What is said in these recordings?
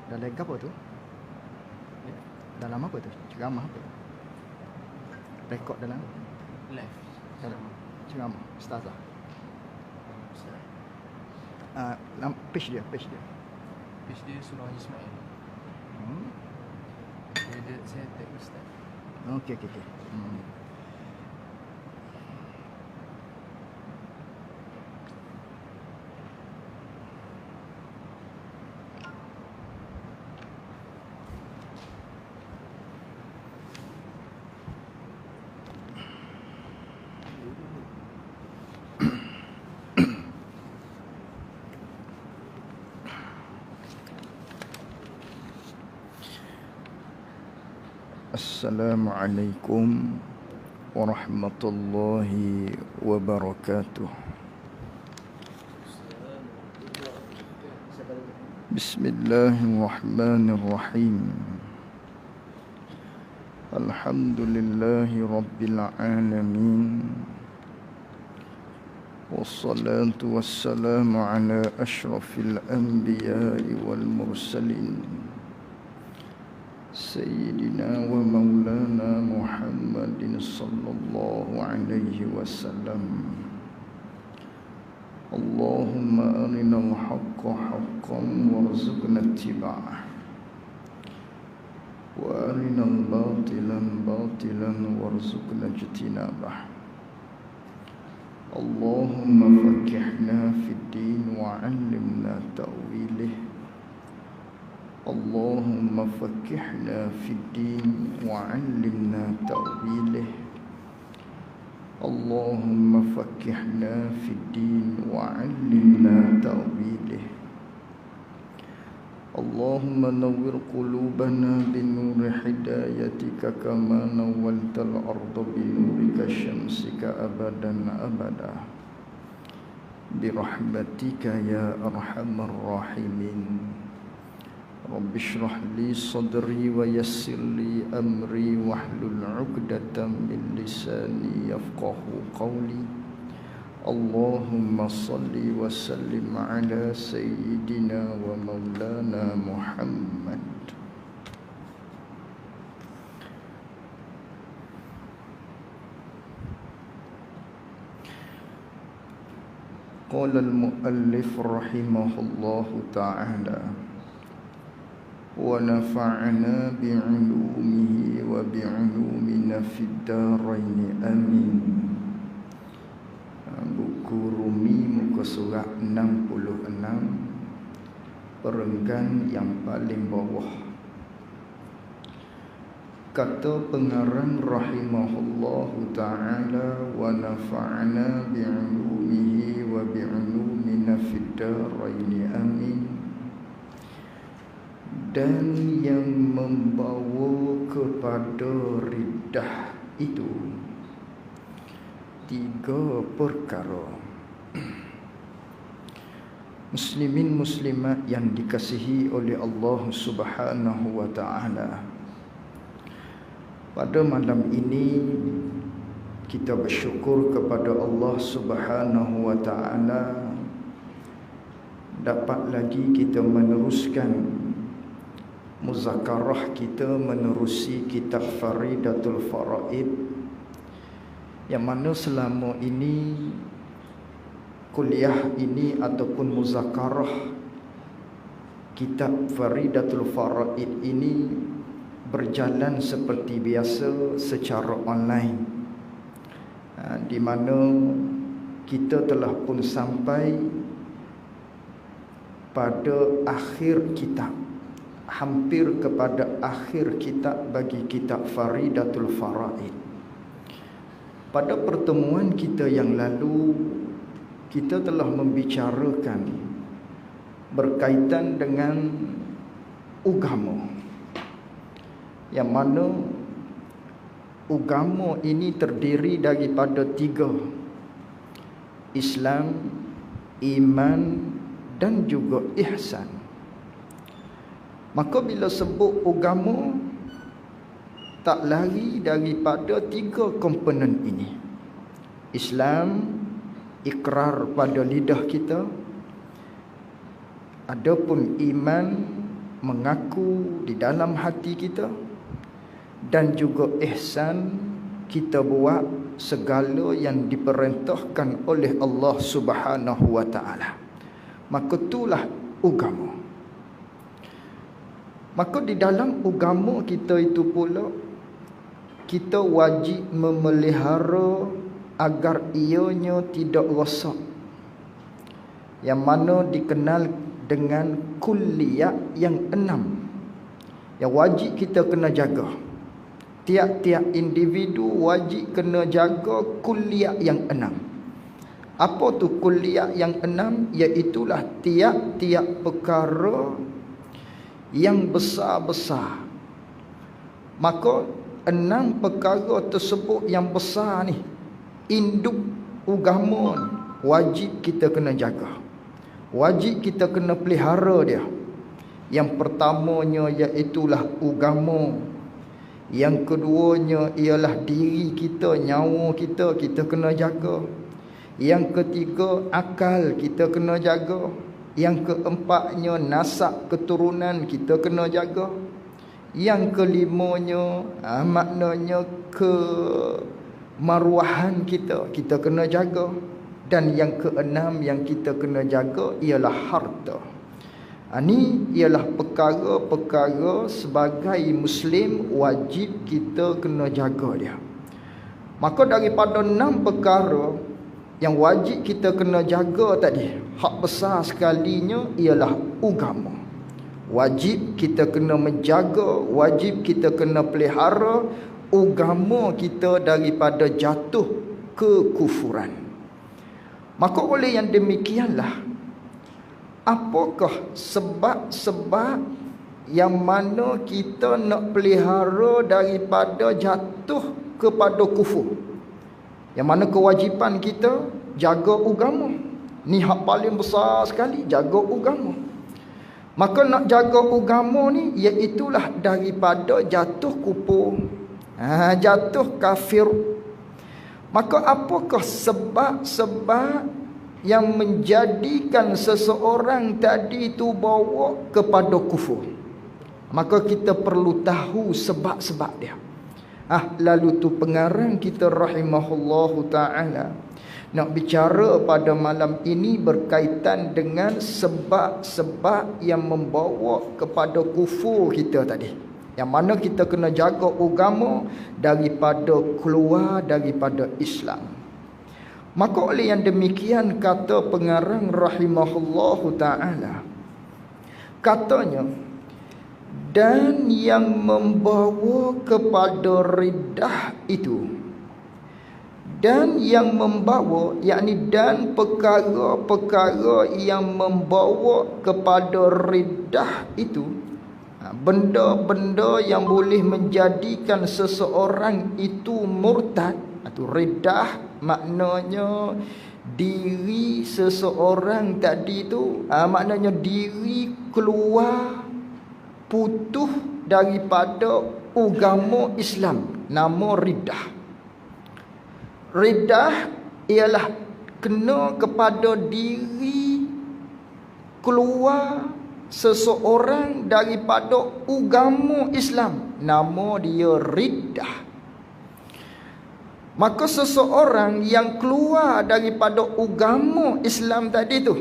Dah lega apa tu? Dah lama apa tu? Ceramah apa tu? Rekod dalam Live. ceramah Ustazah. Page dia. Page dia Surah Ismail. Saya tag Ustaz. Okey. Assalamualaikum warahmatullahi wabarakatuh. Bismillahirrahmanirrahim. Alhamdulillahi rabbil alamin. Wassalatu wassalamu ala ashrafil anbiya'i wal mursalin. Sayyidina wa maulana Muhammadin sallallahu alaihi wasallam. Allahumma arinal haqqa haqqan warzuqna ittiba'ah wa arinal batilan batilan warzuqna ijtinabah. Allahumma fakihna fid din wa 'allimna ta'wilih. Allahumma fakihna fid din wa 'allimna ta'wilih. Allahumma fakihna fid din wa 'allimna ta'wilih. Allahumma nawwir qulubana binuri hidayatika kama nawwaltal arda binurika syamsika abadan abada. Birahmatika ya arhamar rahimin. Rabbi shrah li sadri wa yassir li amri wahlul 'uqdatam min lisani yafqahu qawli. Allahumma salli wa sallim ala sayyidina wa maulana Muhammad. Qala al-muallif rahimahullahu ta'ala wa nafa'ana bi'ulumihi wa bi'ulumina fid darain amin. Buku Rumi muka surat 66, perenggan yang paling bawah. Kata pengarang rahimahullahu ta'ala wa nafa'ana bi'ulumihi wa bi'ulumina fid darain amin. Dan yang membawa kepada riddah itu 3 perkara. Muslimin muslimat yang dikasihi oleh Allah Subhanahu wa ta'ala, pada malam ini kita bersyukur kepada Allah Subhanahu wa ta'ala dapat lagi kita meneruskan muzakarah kita menerusi kitab Faridatul Faraid, yang mana selama ini kuliah ini ataupun muzakarah kitab Faridatul Faraid ini berjalan seperti biasa secara online, di mana kita telah pun sampai pada akhir kitab, hampir kepada akhir kitab bagi kitab Faridatul Faraid. Pada pertemuan kita yang lalu, kita telah membicarakan berkaitan dengan agama, yang mana agama ini terdiri daripada 3: Islam, iman dan juga ihsan. Maka bila sebut agama, tak lari daripada 3 komponen ini. Islam, ikrar pada lidah kita. Adapun iman, mengaku di dalam hati kita. Dan juga ihsan, kita buat segala yang diperintahkan oleh Allah Subhanahu wa taala. Maka itulah agama. Maka di dalam agama kita itu pula, kita wajib memelihara agar ianya tidak rosak, yang mana dikenal dengan kulliyat yang 6 yang wajib kita kena jaga. Tiap-tiap individu wajib kena jaga kulliyat yang 6. Apa tu kulliyat yang 6? Iaitulah tiap-tiap perkara yang besar-besar. Maka 6 perkara tersebut yang besar ni, induk agama ni, wajib kita kena jaga. Wajib kita kena pelihara dia. Yang pertamanya iaitulah agama. Yang keduanya ialah diri kita, nyawa kita, kita kena jaga. Yang ketiga, akal kita kena jaga. Yang keempatnya, nasab keturunan kita kena jaga. Yang kelimanya, maknanya kemaruahan kita, kita kena jaga. Dan yang keenam yang kita kena jaga ialah harta. Ini ialah perkara-perkara sebagai Muslim wajib kita kena jaga dia. Maka daripada 6 perkara yang wajib kita kena jaga tadi, hak besar sekalinya ialah agama. Wajib kita kena menjaga, wajib kita kena pelihara agama kita daripada jatuh kekufuran. Maka oleh yang demikianlah, apakah sebab-sebab yang mana kita nak pelihara daripada jatuh kepada kufur? Yang mana kewajipan kita jaga agama. Ni hak paling besar sekali, jaga agama. Maka nak jaga agama ni, iaitulah daripada jatuh kufur, jatuh kafir. Maka apakah sebab-sebab yang menjadikan seseorang tadi itu bawa kepada kufur? Maka kita perlu tahu sebab-sebab dia. Lalu tu pengarang kita rahimahullahu ta'ala nak bicara pada malam ini berkaitan dengan sebab-sebab yang membawa kepada kufur kita tadi. Yang mana kita kena jaga agama daripada keluar daripada Islam. Maka oleh yang demikian, kata pengarang rahimahullahu ta'ala, katanya, dan yang membawa kepada riddah itu, dan yang membawa, yakni dan perkara-perkara yang membawa kepada riddah itu, benda-benda yang boleh menjadikan seseorang itu murtad. Itu riddah, maknanya diri seseorang tadi tu, maknanya diri keluar, putus daripada agama Islam. Nama riddah. Riddah ialah kena kepada diri keluar seseorang daripada agama Islam. Nama dia riddah. Maka seseorang yang keluar daripada agama Islam tadi tu,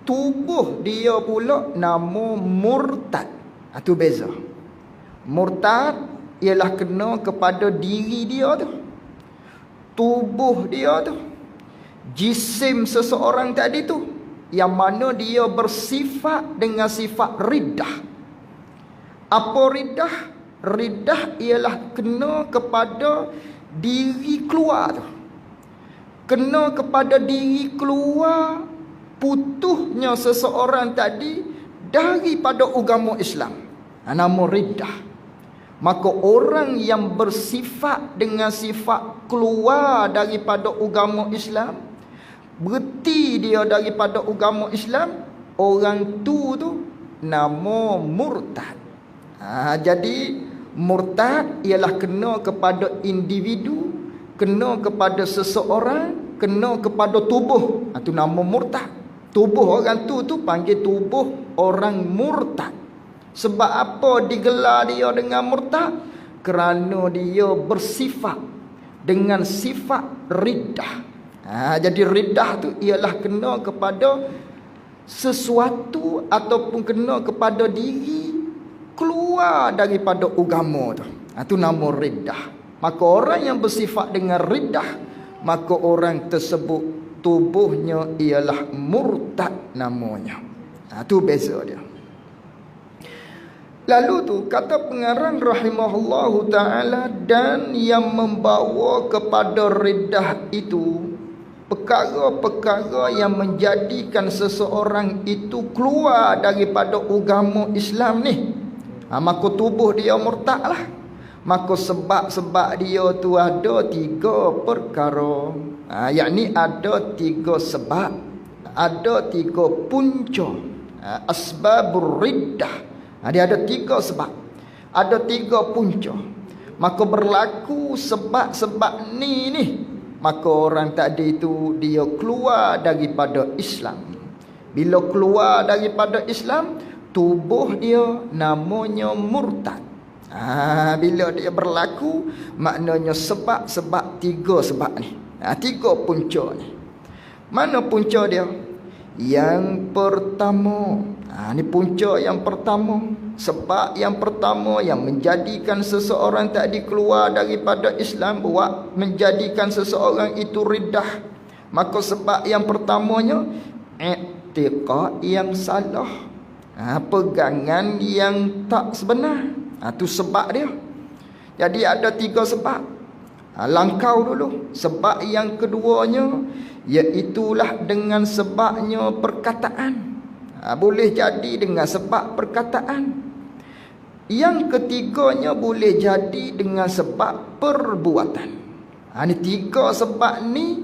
tubuh dia pula nama murtad. Itu beza. Murtad ialah kena kepada diri dia tu, tubuh dia tu, jisim seseorang tadi tu, yang mana dia bersifat dengan sifat riddah. Apa riddah? Riddah ialah kena kepada diri keluar tu, kena kepada diri keluar, putusnya seseorang tadi daripada agama Islam. Nama riddah. Maka orang yang bersifat dengan sifat keluar daripada agama Islam, berhenti dia daripada agama Islam, orang tu nama murtad. Jadi murtad ialah kena kepada individu, kena kepada seseorang, kena kepada tubuh. Itu nama murtad. Tubuh orang tu panggil tubuh orang murtad. Sebab apa digelar dia dengan murtad? Kerana dia bersifat dengan sifat riddah. Jadi riddah tu ialah kena kepada sesuatu ataupun kena kepada diri, keluar daripada agama tu. Itu nama riddah. Maka orang yang bersifat dengan riddah, maka orang tersebut tubuhnya ialah murtad namanya. Itu beza dia. Lalu tu kata pengarang rahimahullahu ta'ala, dan yang membawa kepada riddah itu perkara-perkara yang menjadikan seseorang itu keluar daripada agama Islam ni. Maka tubuh dia murtad lah. Maka sebab-sebab dia tu ada 3 perkara. Yakni ada 3 sebab, ada 3 punca. Asbabur riddah. Dia ada 3 sebab, ada 3 punca. Maka berlaku sebab-sebab ni, maka orang tadi itu dia keluar daripada Islam. Bila keluar daripada Islam, tubuh dia namanya murtad. Bila dia berlaku, maknanya sebab-sebab 3 sebab ni. 3 punca ni. Mana punca dia? Yang pertama, ni punca yang pertama. Sebab yang pertama yang menjadikan seseorang tadi keluar daripada Islam, buat menjadikan seseorang itu riddah. Maka sebab yang pertamanya, i'tiqad yang salah, pegangan yang tak sebenar. Itu sebab dia. Jadi ada 3 sebab. Langkau dulu. Sebab yang keduanya, iaitulah dengan sebabnya perkataan. Boleh jadi dengan sebab perkataan. Yang ketiganya boleh jadi dengan sebab perbuatan. Ini 3 sebab ni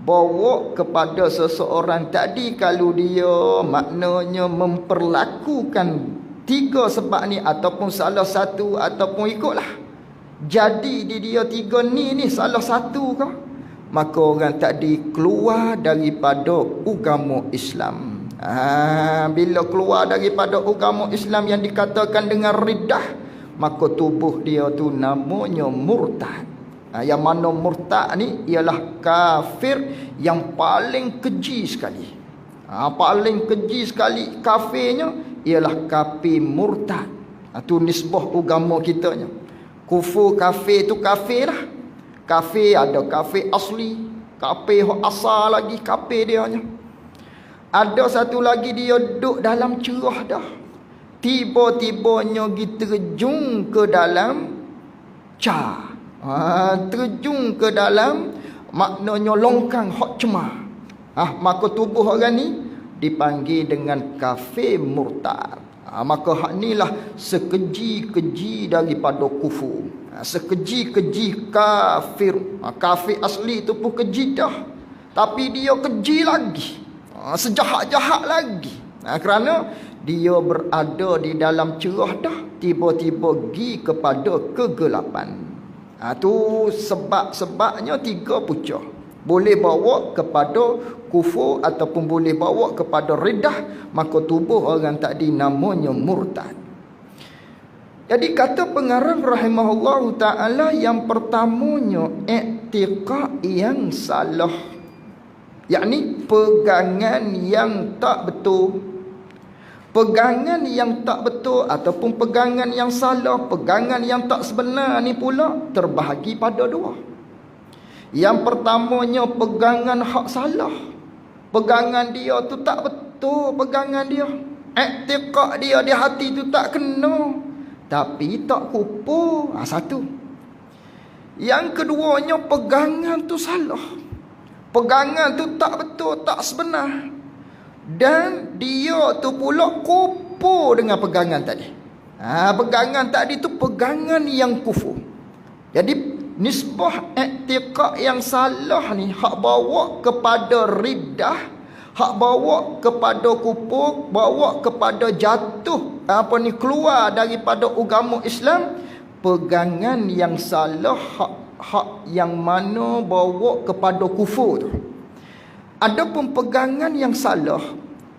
bawa kepada seseorang tadi, kalau dia maknanya memperlakukan 3 sebab ni ataupun salah satu ataupun ikutlah, jadi di dia 3 ni salah satu kah, maka orang tadi keluar daripada agama Islam. Bila keluar daripada agama Islam yang dikatakan dengan riddah, maka tubuh dia tu namanya murtad. Yang mana murtad ni ialah kafir yang paling keji sekali. Paling keji sekali kafirnya ialah kafir murtad. Itu nisbah agama kitanya. Kufur kafir tu kafir lah. Kafir ada kafir asli, kafir asal lagi, kafir dia nya. Ada satu lagi dia duduk dalam cerah dah, tiba-tibanya terjun ke dalam terjun ke dalam maknanya longkang hak cemar. Maka tubuh orang ni dipanggil dengan kafir murtad. Maka hak inilah sekeji-keji daripada kufur. Sekeji-keji kafir. Kafir asli itu pun keji dah, tapi dia keji lagi, sejahat-jahat lagi. Kerana dia berada di dalam cerah dah, tiba-tiba pergi kepada kegelapan. Itu sebab-sebabnya 3 punca. Boleh bawa kepada kufur ataupun boleh bawa kepada riddah. Maka tubuh orang tadi namanya murtad. Jadi kata pengarang rahimahullahu ta'ala, yang pertamanya i'tiqad yang salah, yakni pegangan yang tak betul. Pegangan yang tak betul ataupun pegangan yang salah, pegangan yang tak sebenar ni pula terbahagi pada 2. Yang pertamanya pegangan hak salah. Pegangan dia tu tak betul, pegangan dia. I'tiqad dia di hati tu tak kena, tapi tak kufur. Satu. Yang keduanya pegangan tu salah. Pegangan tu tak betul, tak sebenar. Dan dia tu pula kufur dengan pegangan tadi. Pegangan tadi tu pegangan yang kufur. Jadi nisbah i'tiqad yang salah ni hak bawa kepada riddah, hak bawa kepada kufur, bawa kepada jatuh keluar daripada agama Islam, pegangan yang salah, hak yang mana bawa kepada kufur tu. Adapun pegangan yang salah,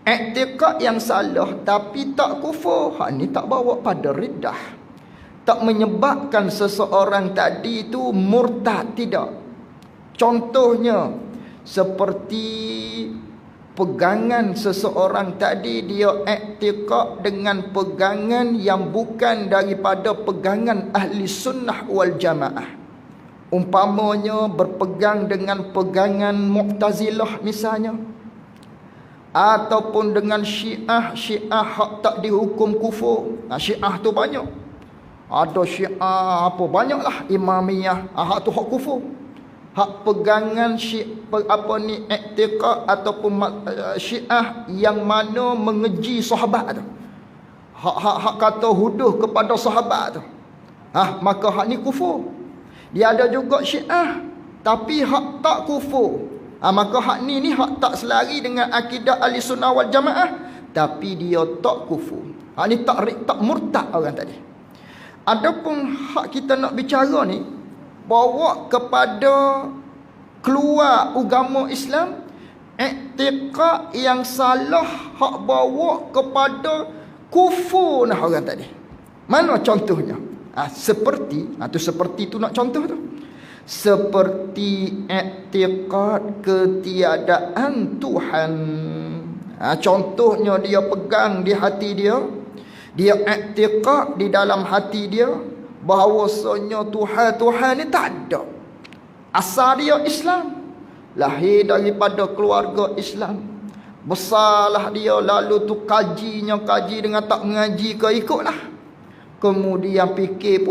i'tiqad yang salah tapi tak kufur, hak ni tak bawa pada riddah, tak menyebabkan seseorang tadi itu murtad, tidak. Contohnya seperti pegangan seseorang tadi, dia i'tiqad dengan pegangan yang bukan daripada pegangan ahli sunnah wal jamaah. Umpamanya berpegang dengan pegangan Mu'tazilah misalnya, ataupun dengan Syiah hak tak dihukum kufur. Syiah tu banyak. Ada Syiah banyaklah, Imamiyah, hak tu hak kufur. Hak pegangan i'tiqad ataupun Syiah yang mana mengeji sahabat tu, hak kata huduh kepada sahabat tu, maka hak ni kufur. Dia ada juga Syiah tapi hak tak kufur, maka hak ni hak tak selari dengan akidah ahli sunnah wal jamaah, tapi dia tak kufur. Hak ni tak murtad orang tadi. Adapun hak kita nak bicara ni, bawa kepada keluar agama Islam, i'tiqad yang salah, hak bawa kepada kufur nah orang tadi. Mana contohnya? Seperti tu nak contoh tu. Seperti i'tiqad ketiadaan Tuhan. Contohnya dia pegang di hati dia, dia i'tiqad di dalam hati dia bahawasanya Tuhan ni tak ada. Asal dia Islam, lahir daripada keluarga Islam, besarlah dia, lalu tu kaji dengan tak mengaji ke ikutlah. Kemudian fikir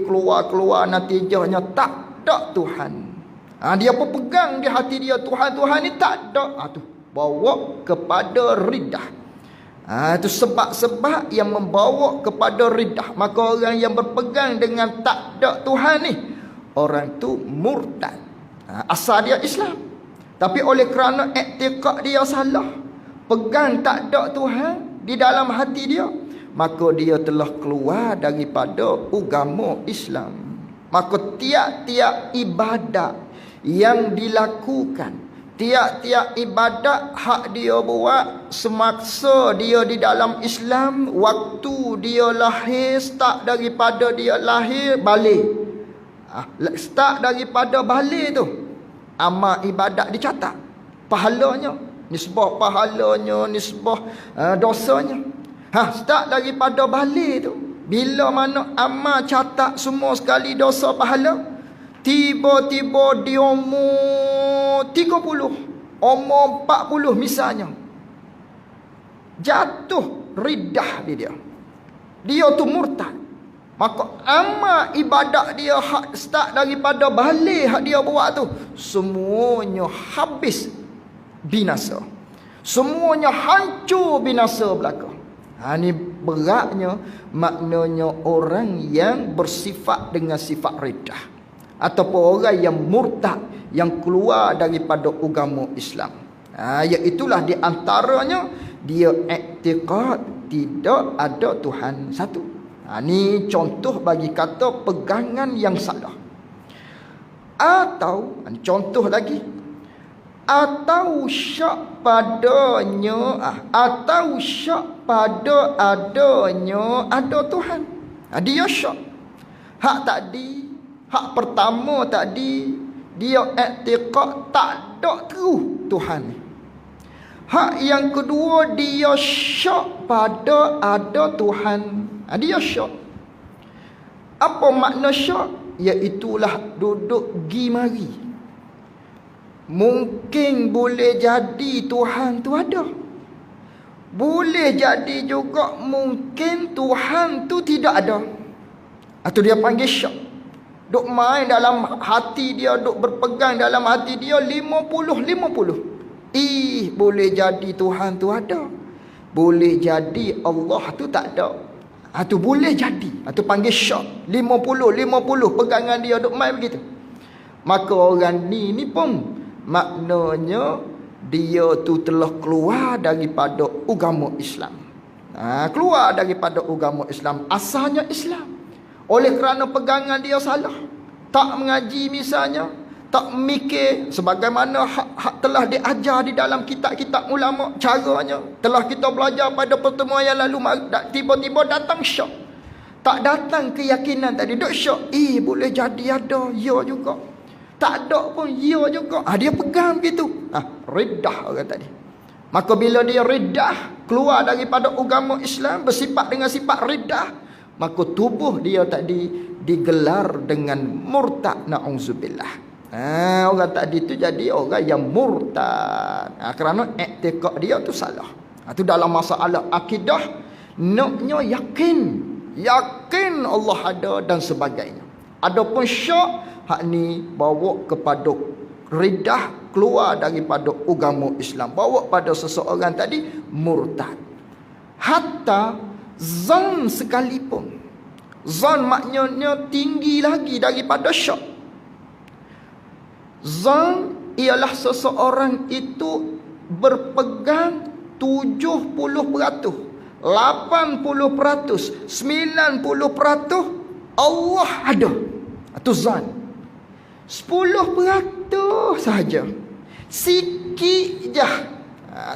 keluar natijahnya tak ada Tuhan. Dia pun pegang di hati dia Tuhan ni tak ada. Tu bawa kepada riddah. Itu sebab-sebab yang membawa kepada riddah. Maka orang yang berpegang dengan tak ada Tuhan ni, orang tu murtad. Asal dia Islam, tapi oleh kerana i'tiqad dia salah, pegang tak ada Tuhan di dalam hati dia, maka dia telah keluar daripada agama Islam. Maka tiap-tiap ibadat yang dilakukan, tiap-tiap ibadat hak dia buat semasa dia di dalam Islam, waktu dia lahir, start daripada dia lahir balik, start daripada balik tu, amal ibadat dicatat, pahalanya, nisbah pahalanya, nisbah dosanya. Start daripada balik tu, bila mana amal catat semua sekali dosa pahala, tiba-tiba di umur 30, umur 40 misalnya, jatuh riddah dia tu murtad. Maka amal ibadat dia hak start daripada balik hak dia buat tu, semuanya habis binasa, semuanya hancur binasa belaka. Ni beratnya, maknanya orang yang bersifat dengan sifat riddah, ataupun orang yang murtad, yang keluar daripada agama Islam. Iaitulah di antaranya dia i'tiqad tidak ada Tuhan satu. Ni contoh bagi kata pegangan yang salah. Atau contoh lagi, atau syak padanya, atau syak pada adanya ada Tuhan. Dia syak. Hak tadi, hak pertama tadi, dia i'tiqad tak ada Tuhan. Hak yang kedua, dia syak pada ada Tuhan. Dia syak. Apa makna syak? Iaitulah duduk gi mari. Mungkin boleh jadi Tuhan tu ada, boleh jadi juga mungkin Tuhan tu tidak ada. Atau dia panggil syak. Duk main dalam hati dia, duk berpegang dalam hati dia 50-50. Boleh jadi Tuhan tu ada, boleh jadi Allah tu tak ada. Tu boleh jadi. Tu panggil syak. 50-50 pegangan dia duk main begitu. Maka orang ni pun maknanya dia tu telah keluar daripada agama Islam. Keluar daripada agama Islam, asalnya Islam. Oleh kerana pegangan dia salah, tak mengaji misalnya, tak mikir sebagaimana hak telah diajar di dalam kitab-kitab ulama. Caranya telah kita belajar pada pertemuan yang lalu. Tiba-tiba datang syak, tak datang keyakinan tadi, duk syak, boleh jadi ada, ya juga, tak ada pun, ya juga. Dia pegang begitu. Riddah orang tadi. Maka bila dia riddah, keluar daripada agama Islam, bersifat dengan sifat riddah, maka tubuh dia tadi digelar dengan murtad, na'udzubillah. Orang tadi tu jadi orang yang murtad, kerana iktikad dia tu salah. Tu dalam masalah akidah, naknya yakin Allah ada dan sebagainya. Adapun syak, hak ni bawa kepada riddah, keluar daripada agama Islam, bawa pada seseorang tadi murtad. Hatta zan sekalipun, zan maknanya tinggi lagi daripada syak. Zan ialah seseorang itu berpegang 70%, 80%, 90% Allah ada. Itu zan. 10% sahaja, sikit je,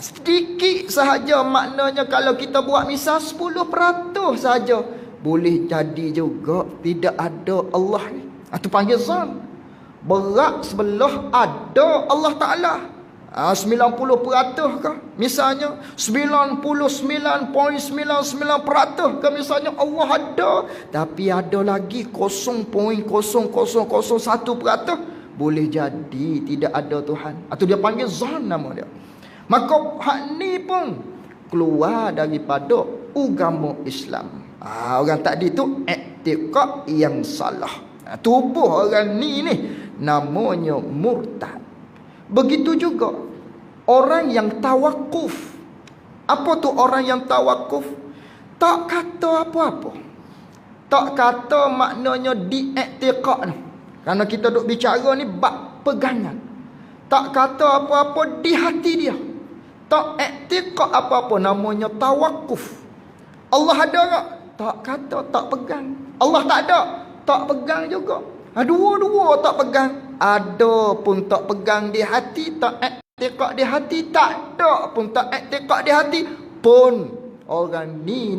sedikit sahaja. Maknanya kalau kita buat misal 10% sahaja, boleh jadi juga tidak ada Allah ni. Itu panggil zan. Berat sebelah ada Allah Ta'ala. 90% ke misalnya, 99.99% ke misalnya Allah ada, tapi ada lagi 0.0001%, boleh jadi tidak ada Tuhan. Atau dia panggil zan nama dia. Maka hak ni pun keluar daripada agama Islam. Orang tadi tu iktikad yang salah. Tubuh orang ni namanya murtad. Begitu juga orang yang tawakuf. Apa tu orang yang tawakuf? Tak kata apa-apa. Tak kata maknanya diiktikad. Kerana kita duk bicara ni bab pegangan. Tak kata apa-apa di hati dia. Tak iktikad apa-apa, namanya tawakuf. Allah ada tak? Tak kata, tak pegang. Allah tak ada, tak pegang juga. Dua-dua tak pegang. Ada pun tak pegang di hati, tak iktikad di hati. Tak ada pun tak iktikad di hati pun. Orang ni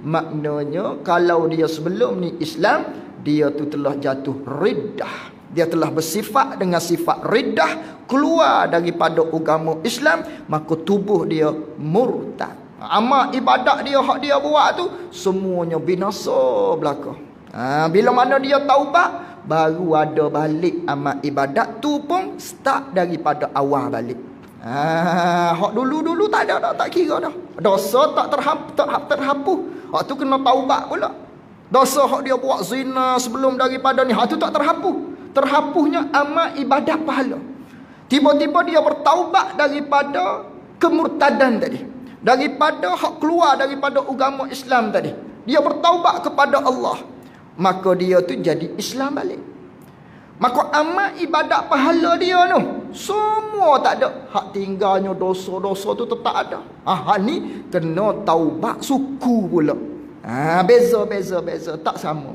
maknanya kalau dia sebelum ni Islam, dia tu telah jatuh riddah. Dia telah bersifat dengan sifat riddah, keluar daripada agama Islam, maka tubuh dia murtad. Amal ibadat dia, hak dia buat tu, semuanya binasa belaka. Bila mana dia taubat, baru ada balik amal ibadat tu pun start daripada awal balik. Hak dulu-dulu tak ada dah, tak kira dah. Dosa tak terhapus. Hak tu kena taubat pula. Dosa hak dia buat zina sebelum daripada ni, hak tu tak terhapus. Terhapusnya amal ibadat pahala. Tiba-tiba dia bertaubat daripada kemurtadan tadi, daripada hak keluar daripada agama Islam tadi. Dia bertaubat kepada Allah, maka dia tu jadi Islam balik. Maka amal ibadat pahala dia tu semua tak ada. Hak tinggalnya dosa-dosa tu tetap ada. Hak ni kena taubat suku pula. Beza tak sama.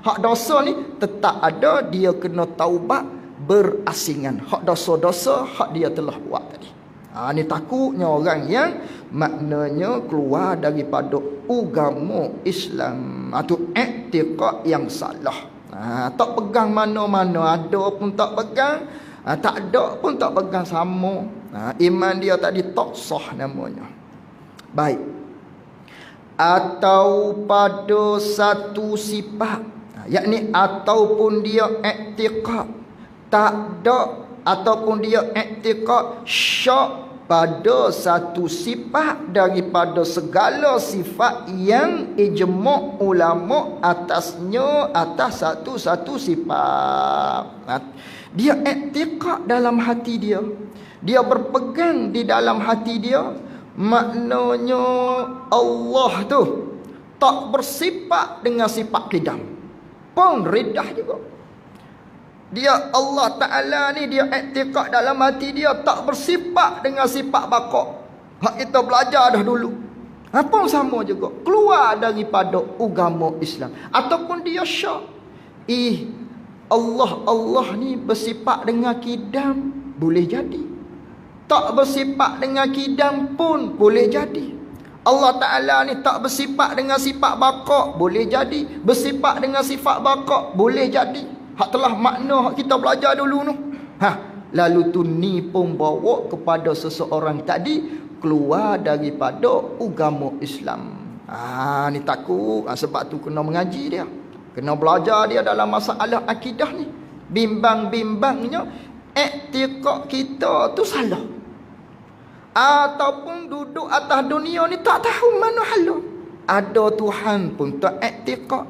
Hak dosa ni tetap ada, dia kena taubat berasingan. Hak dosa-dosa hak dia telah buat tadi. Ni takutnya orang yang maknanya keluar daripada agama Islam. Itu iktikad yang salah. Tak pegang mana-mana, ada pun tak pegang, tak ada pun tak pegang, sama. Iman dia tadi tak sah namanya. Baik. Atau pada satu sifat, yakni ataupun dia iktikad tak ada, ataupun dia iktikad syak pada satu sifat daripada segala sifat yang ijma' ulama atasnya, atas satu-satu sifat. Dia iktikad dalam hati dia, dia berpegang di dalam hati dia, maknanya Allah tu tak bersifat dengan sifat qidam, pun riddah juga. Dia Allah Ta'ala ni dia i'tiqad dalam hati dia tak bersifat dengan sifat bakok. Hak kita belajar dah dulu. Apa sama juga. Keluar daripada agama Islam. Ataupun dia syak. Allah ni bersifat dengan kidam. Boleh jadi. Tak bersifat dengan kidam pun boleh jadi. Allah Ta'ala ni tak bersifat dengan sifat bakok. Boleh jadi. Bersifat dengan sifat bakok. Boleh jadi. Hak telah makna hak kita belajar dulu tu. Lalu tu ni pun bawa kepada seseorang tadi keluar daripada agama Islam. Ni takut. Sebab tu kena mengaji dia. Kena belajar dia dalam masalah akidah ni. Bimbang-bimbangnya i'tiqad kita tu salah. Ataupun duduk atas dunia ni tak tahu mana halu. Ada Tuhan pun tak i'tiqad.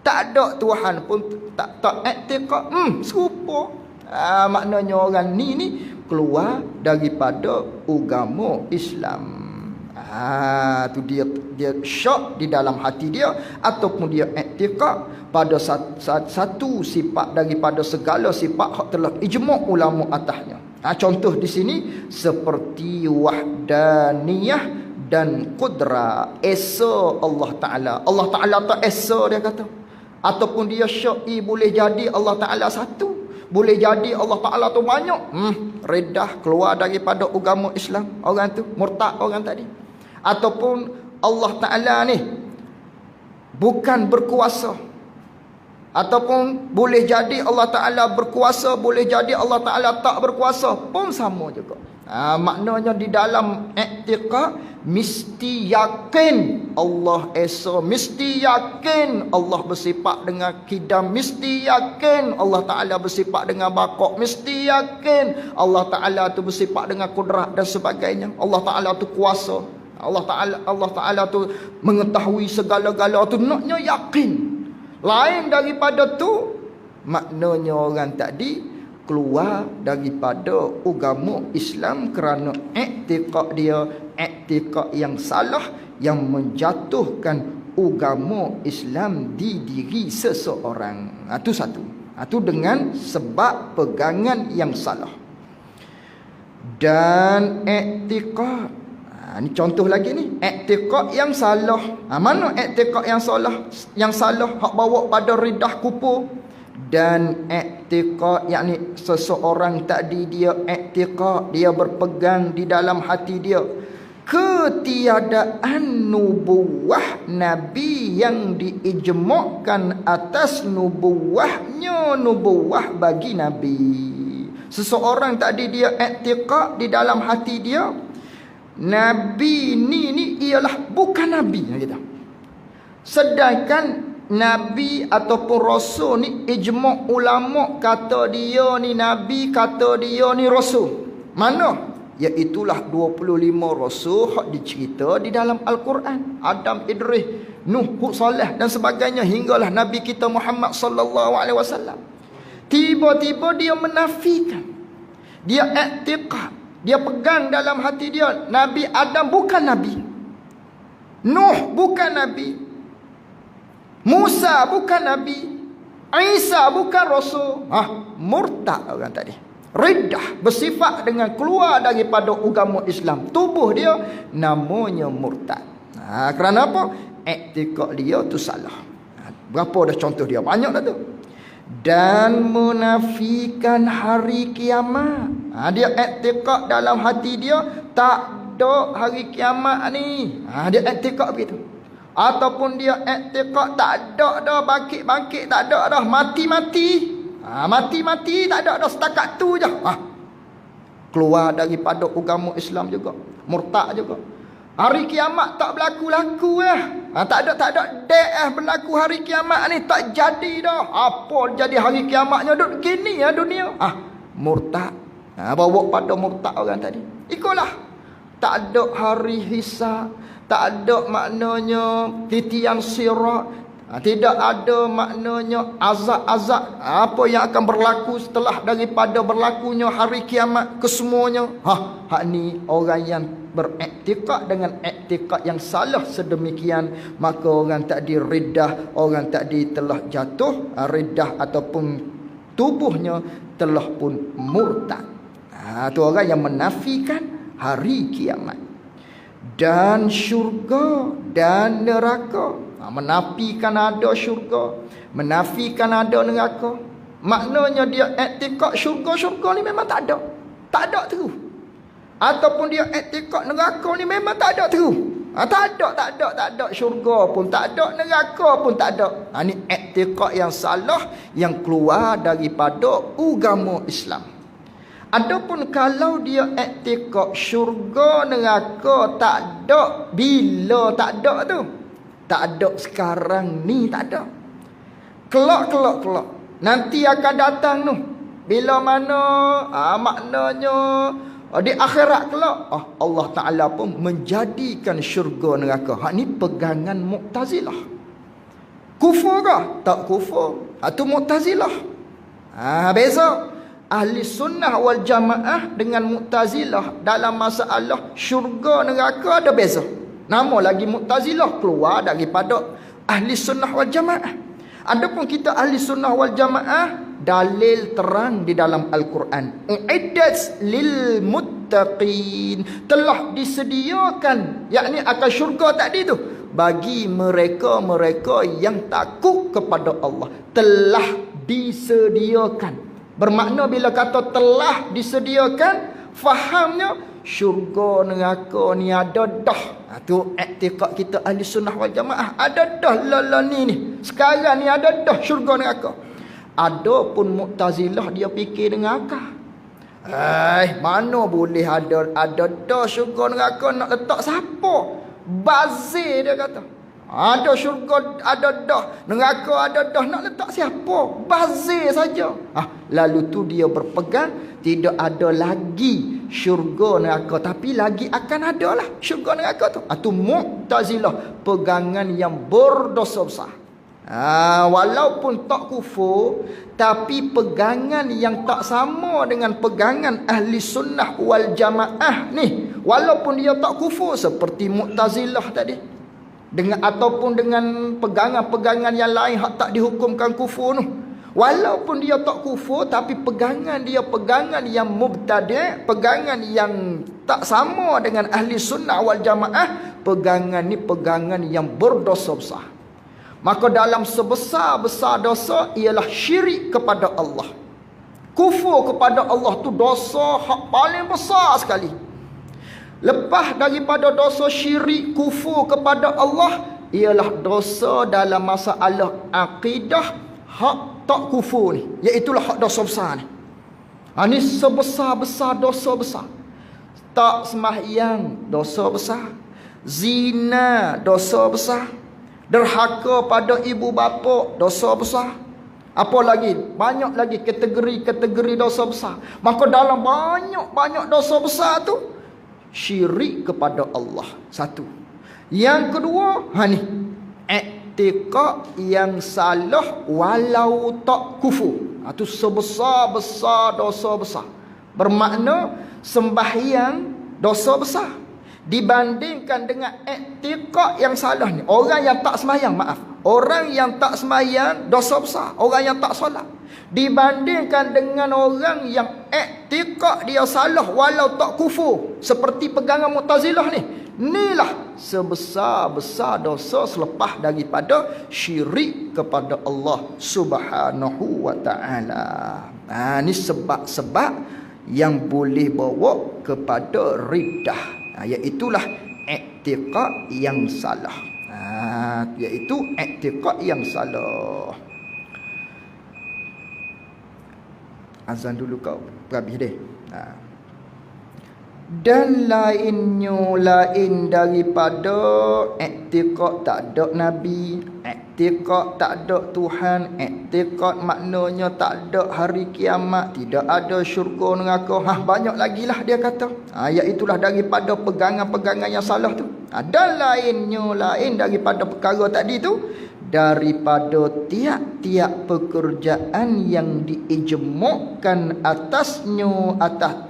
Tak ada Tuhan pun tak i'tiqad. Serupa. Maknanya orang ni keluar daripada agama Islam. Tu dia syak di dalam hati dia ataupun dia i'tiqad pada satu sifat daripada segala sifat hak telah ijma' ulama atasnya. Contoh di sini seperti wahdaniyah dan qudrah. Esa Allah Ta'ala. Allah Ta'ala tak esa dia kata. Ataupun dia syak boleh jadi Allah Ta'ala satu. Boleh jadi Allah Ta'ala tu banyak. Redah keluar daripada agama Islam. Orang tu murtad orang tadi. Ataupun Allah Ta'ala ni bukan berkuasa. Ataupun boleh jadi Allah Ta'ala berkuasa. Boleh jadi Allah Ta'ala tak berkuasa. Pun sama juga. Maknanya di dalam i'tiqad mesti yakin Allah Esa, mesti yakin Allah bersifat dengan kidam, mesti yakin Allah Ta'ala bersifat dengan bakok, mesti yakin Allah Ta'ala tu bersifat dengan kudrat dan sebagainya. Allah Ta'ala tu kuasa, Allah Ta'ala tu mengetahui segala-gala tu. Naknya yakin. Lain daripada tu, maknanya orang tadi keluar daripada agama Islam kerana i'tiqad dia i'tiqad yang salah yang menjatuhkan agama Islam di diri seseorang. Itu satu. Itu dengan sebab pegangan yang salah. Dan i'tiqad, ini contoh lagi ni, i'tiqad yang salah. Mana i'tiqad yang salah? Yang salah hak bawa pada ridah kufur. Dan i'tiqad yakni seseorang tadi dia i'tiqad, dia berpegang di dalam hati dia ketiadaan nubuwah Nabi yang diijma'kan atas nubuwahnya nubuwah bagi Nabi. Seseorang tadi dia i'tiqad di dalam hati dia Nabi ni ialah bukan Nabi gitu. Sedangkan Nabi ataupun Rasul ni ijma' ulama kata dia ni Nabi, kata dia ni Rasul. Mana? Iaitulah 25 Rasul hak dicerita di dalam Al-Quran. Adam, Idris, Nuh, Hud, Saleh dan sebagainya hinggalah Nabi kita Muhammad sallallahu alaihi wasallam. Tiba-tiba dia menafikan. Dia i'tiqad, dia pegang dalam hati dia Nabi Adam bukan Nabi. Nuh bukan Nabi. Musa bukan Nabi. Isa bukan Rasul. Murtad orang tadi. Riddah, bersifat dengan keluar daripada agama Islam. Tubuh dia namanya murtad. Kerana apa? I'tiqad dia tu salah. Berapa dah contoh dia? Banyak dah tu. Dan menafikan hari kiamat. Dia i'tiqad dalam hati dia tak ada hari kiamat ni. Dia i'tiqad begitu. Ataupun dia i'tiqad tak ada dah bangkit-bangkit, tak ada dah mati-mati. Mati-mati tak ada dah, setakat tu je. Keluar daripada agama Islam juga. Murtad juga. Hari kiamat tak berlaku-laku tak ada date berlaku hari kiamat ni, tak jadi dah. Apa jadi hari kiamatnya duduk gini dunia. Murtad. Bawa pada murtad orang tadi. Ikutlah. Tak ada hari hisab. Tak ada maknanya titian sirat. Tidak ada maknanya azab-azab apa yang akan berlaku setelah daripada berlakunya hari kiamat kesemuanya. Hak ni orang yang beriktikad dengan iktikad yang salah sedemikian, maka orang tadi riddah, orang tadi telah jatuh riddah ataupun tubuhnya telah pun murtad. Itu orang yang menafikan hari kiamat dan syurga dan neraka. Menafikan ada syurga, menafikan ada neraka. Maknanya dia iktikad syurga ni memang tak ada. Tak ada terus. Ataupun dia iktikad neraka ni memang tak ada terus. Tak ada syurga pun tak ada, neraka pun tak ada. Ini iktikad yang salah yang keluar daripada agama Islam. Adapun kalau dia iktikad syurga neraka tak ada, bila tak ada tu? Tak ada sekarang ni, tak ada. Kelak. Nanti akan datang tu. Bila mana? Maknanya di akhirat kelak Allah Ta'ala pun menjadikan syurga neraka. Ni pegangan Mu'tazilah. Kufur ke? Tak kufur. Itu Mu'tazilah. Beza. Ahli sunnah wal jamaah dengan Mu'tazilah dalam masalah syurga neraka ada beza. Nama lagi Mu'tazilah keluar daripada ahli sunnah wal jamaah. Adapun kita ahli sunnah wal jamaah, dalil terang di dalam Al-Quran. Uiddat lil muttaqin, telah disediakan, yakni akan syurga tadi tu, bagi mereka-mereka yang takut kepada Allah. Telah disediakan. Bermakna bila kata telah disediakan, fahamnya syurga neraka ni ada dah. Tu iktikad kita ahli sunnah wal jamaah. Ada dah ni. Sekarang ni ada dah syurga neraka. Adapun Mu'tazilah dia fikir dengan akal. Mana boleh ada dah syurga neraka, nak letak siapa? Bazir dia kata. Ada syurga ada dah, neraka ada dah, nak letak siapa? Bazir saja. Lalu tu dia berpegang tidak ada lagi syurga neraka, tapi lagi akan ada lah syurga neraka tu. Itu Mu'tazilah, pegangan yang berdosa besar. Walaupun tak kufur, tapi pegangan yang tak sama dengan pegangan ahli sunnah wal jamaah ni. Walaupun dia tak kufur seperti Mu'tazilah tadi, ataupun dengan pegangan-pegangan yang lain hak tak dihukumkan kufur tu. Walaupun dia tak kufur, tapi pegangan dia pegangan yang mubtadi', pegangan yang tak sama dengan ahli sunnah wal jamaah. Pegangan ni pegangan yang berdosa besar. Maka dalam sebesar-besar dosa ialah syirik kepada Allah. Kufur kepada Allah tu dosa hak paling besar sekali. Lepas daripada dosa syirik, kufur kepada Allah, ialah dosa dalam masalah akidah hak tak kufur ni, iaitulah hak dosa besar ni. Ini sebesar-besar dosa besar. Tak sembahyang dosa besar, zina dosa besar, derhaka pada ibu bapa dosa besar. Apa lagi? Banyak lagi kategori-kategori dosa besar. Maka dalam banyak dosa besar tu, syirik kepada Allah satu. Yang kedua, ni iktikad yang salah walau tak kufur. Itu sebesar-besar dosa besar. Bermakna sembahyang dosa besar dibandingkan dengan iktikad yang salah ni. Orang yang tak sembahyang, orang yang tak sembahyang dosa besar, orang yang tak solat, dibandingkan dengan orang yang iktikad dia salah walau tak kufur seperti pegangan Mu'tazilah ni. Inilah sebesar-besar dosa selepas daripada syirik kepada Allah Subhanahu wa ta'ala. Ini sebab-sebab yang boleh bawa kepada riddah. Iaitulah iktikad yang salah. Iaitu iktikad yang salah. Azan dulu kau, habis deh. Dan lain daripada iktikad tak ada Nabi, iktikad tak ada Tuhan, iktikad maknanya tak ada hari kiamat, tidak ada syurga neraka. Banyak lagi lah dia kata. Iaitulah daripada pegangan-pegangan yang salah tu. Dan lain daripada perkara tadi tu, daripada tiap-tiap pekerjaan yang diijmukkan atas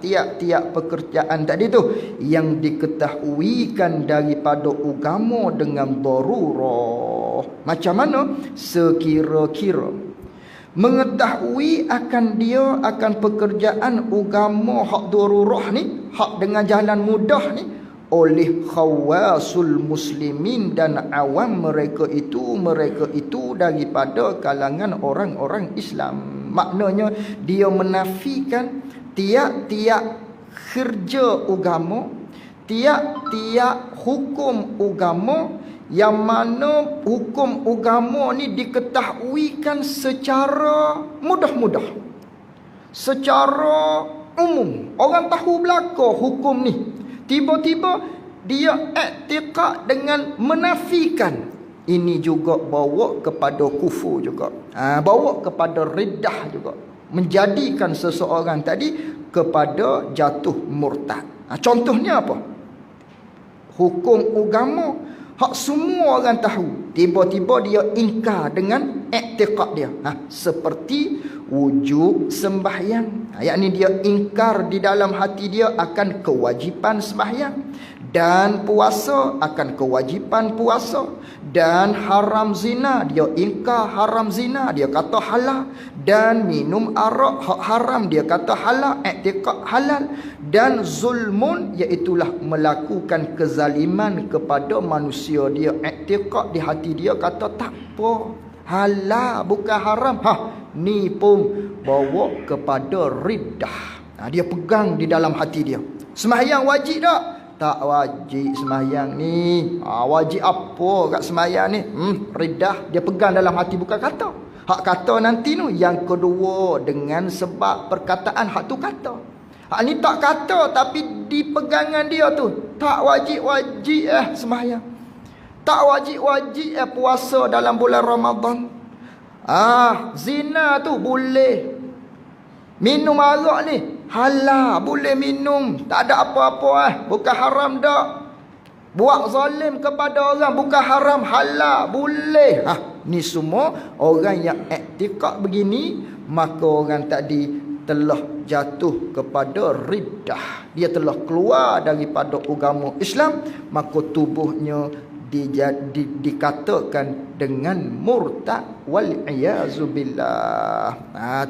tiap-tiap pekerjaan tadi tu, yang diketahuikan daripada agama dengan darurah. Macam mana? Sekira-kira mengetahui akan dia akan pekerjaan agama hak darurah ni, hak dengan jalan mudah ni, oleh khawasul muslimin dan awam mereka itu daripada kalangan orang-orang Islam. Maknanya dia menafikan tiap-tiap kerja agama, tiap-tiap hukum agama, yang mana hukum agama ni diketahuikan secara mudah-mudah, secara umum. Orang tahu belaka hukum ni, tiba-tiba dia i'tiqad dengan menafikan. Ini juga bawa kepada kufur juga, bawa kepada riddah juga, menjadikan seseorang tadi kepada jatuh murtad. Contohnya apa? Hukum agama hak semua orang tahu, tiba-tiba dia ingkar dengan i'tiqad dia. Seperti wujub sembahyang, yakni dia ingkar di dalam hati dia akan kewajipan sembahyang, dan puasa akan kewajipan puasa, dan haram zina dia ingkar haram zina, dia kata halal, dan minum arak hak haram dia kata halal, i'tiqad halal, dan zulmun iaitulah melakukan kezaliman kepada manusia, dia i'tiqad di hati dia kata tak apa, halal bukan haram. Ni pun bawa kepada riddah. Dia pegang di dalam hati dia. Sembahyang wajib tak? Tak wajib sembahyang ni. Wajib apa kat sembahyang ni? Riddah. Dia pegang dalam hati, bukan kata. Hak kata nanti tu. Yang kedua, dengan sebab perkataan hak tu kata. Hak ni tak kata, tapi di pegangan dia tu tak wajib-wajib sembahyang, tak wajib-wajib puasa dalam bulan Ramadan. Zina tu boleh, minum arak ni halal, boleh minum, tak ada apa-apa, bukan haram dak. Buat zalim kepada orang bukan haram, halal, boleh. Ni semua orang yang i'tiqad begini, maka orang tadi telah jatuh kepada riddah. Dia telah keluar daripada agama Islam, maka tubuhnya dikatakan dengan murtad wal iyazu billah.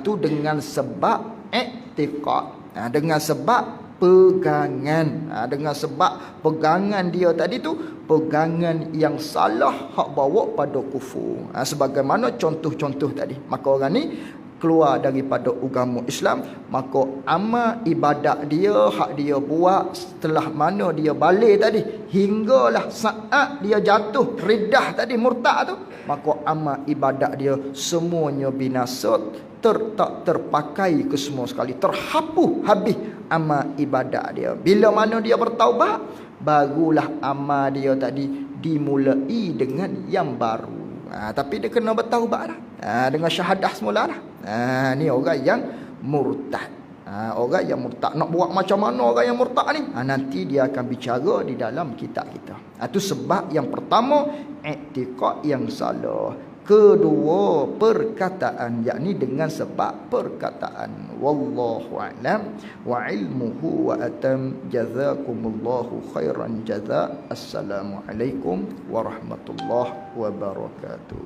Tu dengan sebab i'tiqad, dengan sebab pegangan, dengan sebab pegangan dia tadi tu pegangan yang salah, hak bawa pada kufur. Sebagaimana contoh-contoh tadi, maka orang ni keluar daripada agama Islam, maka amal ibadat dia hak dia buat setelah mana dia balik tadi, hinggalah saat dia jatuh riddah tadi, murtad tu, maka amal ibadat dia semuanya binasa, tak terpakai ke semua sekali, terhapus habis amal ibadat dia. Bila mana dia bertaubat, barulah amal dia tadi dimulai dengan yang baru. Tapi dia kena bertaubat dah, dengan syahadah semula dah. Ni orang yang murtad. Orang yang murtad nak buat macam mana orang yang murtad ni? Nanti dia akan bicara di dalam kitab kita. Itu sebab yang pertama, i'tiqad yang salah. Kedua, perkataan, yakni dengan sebab perkataan. Wallahu a'lam wa ilmuhu wa atam. Jazakumullahu khairan jazaa. Assalamualaikum warahmatullahi wabarakatuh.